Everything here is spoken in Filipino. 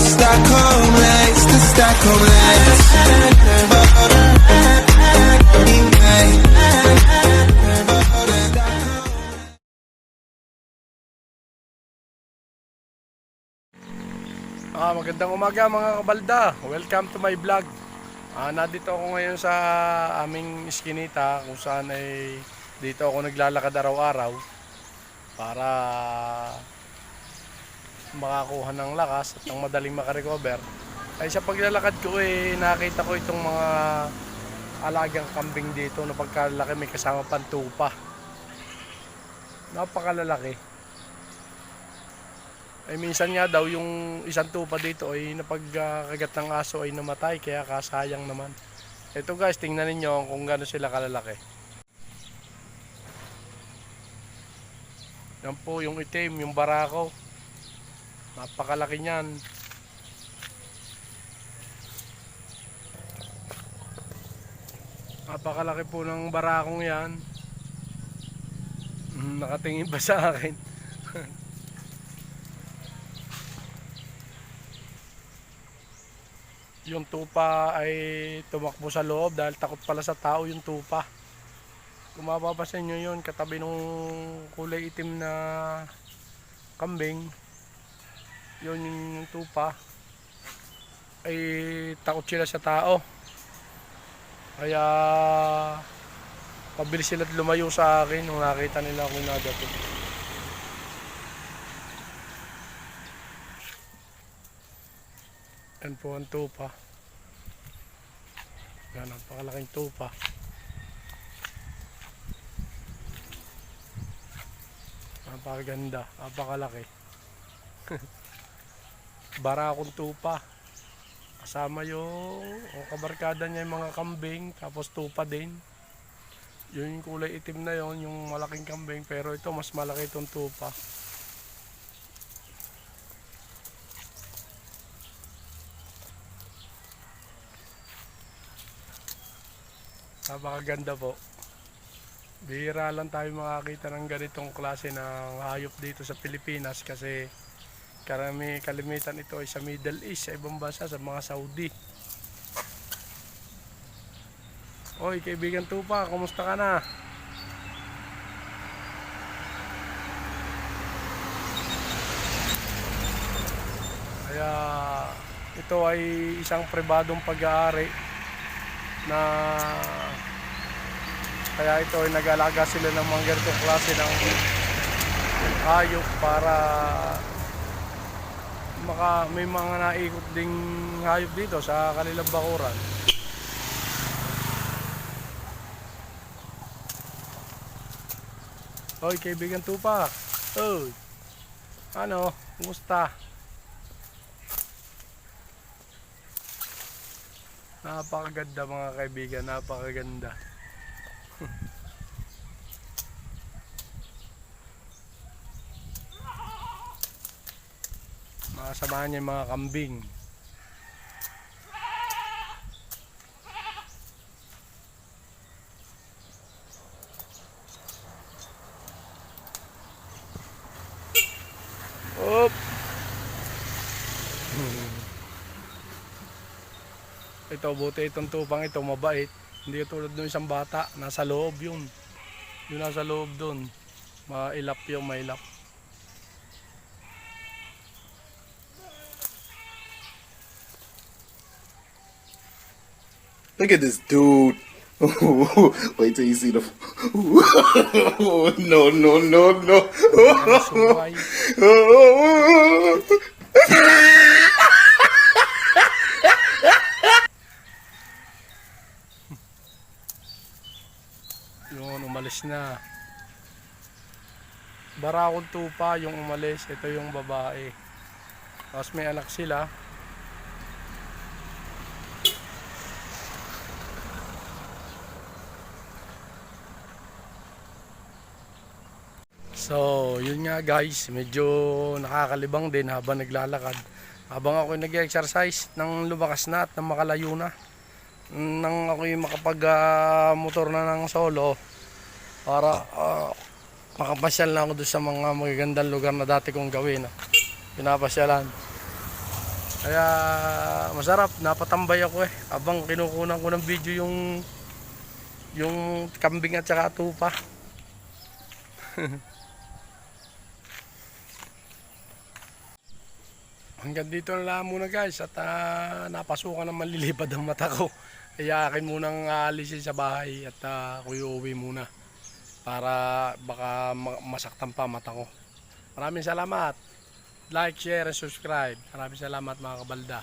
Stockholm lights, the Stockholm lights. Magandang umaga mga kabalda. Welcome to my vlog. Nandito ako ngayon sa aming iskinita kung saan ay dito ako naglalakad araw-araw para makakuha ng lakas at ng madaling makarecover. Ay sa paglalakad ko nakita ko itong mga alagang kambing dito na pagkalaki may kasama pang tupa. Napakalalaki. Ay minsan nga daw yung isang tupa dito ay napagkagat ng aso ay namatay, kaya kasayang naman. Ito guys, tingnan ninyo kung gaano sila kalalaki. Yan po yung itim, yung barako. Napakalaki niyan. Napakalaki po ng barakong yan. Nakatingin pa sa akin. Yung tupa ay tumakbo sa loob dahil takot pala sa tao yung tupa. Kung mapapasin nyo yun, katabi nung kulay itim na kambing, yun yung tupa, ay takot sila sa tao. Kaya pabilis sila lumayo sa akin nung nakita nila ako nadating. Yan po ang tupa. Yan, napakalaking tupa. Napakaganda, napakalaki. Barakong tupa. Kasama yung kabarkada niya yung mga kambing, tapos tupa din. Yun yung kulay itim na yon, yung malaking kambing, pero ito mas malaki itong tupa. Napakaganda po. Bihira lang tayo makakita ng ganitong klase ng hayop dito sa Pilipinas kasi kalimitan ito ay sa Middle East, sa ibang bansa, sa mga Saudi. Oy, kaibigan tupa, kumusta ka na? Kaya ito ay isang pribadong pag-aari na kaya ito ay nag-alaga sila ng mga ganitong klase ng hayop para may mga naikot ding hayop dito sa kanilang bakuran. Hoy kaibigan tupa, oy, ano, kumusta? Napakaganda mga kaibigan, napakaganda. Makasamahan niya yung mga kambing. Op. Ito, buti itong tupang ito mabait. Hindi tulad ng isang bata, nasa loob yun. Yun nasa loob dun. Mailap yung mailap. Look at this dude. Wait till you see the. No, no, no, no. Yun, umalis na. Barakong tupa yung umalis. Ito yung babae. Tapos may anak sila. So, yun nga guys, medyo nakakalibang din habang naglalakad. Habang ako nag-exercise, nang lumakas na at nang makalayo na. Nang ako makapag-motor na ng solo para makapasyal na ako doon sa mga magagandang lugar na dati kong gawin. Pinapasyalan. Kaya masarap, napatambay ako eh. Abang kinukunan ko ng video yung kambing at saka tupa. Hanggang dito na lang muna guys at napasukan ng malilipad ang mata ko. Kaya akin munang aalisin sa bahay at ako uuwi muna para baka masaktan pa mata ko. Maraming salamat. Like, share, and subscribe. Maraming salamat mga kabalda.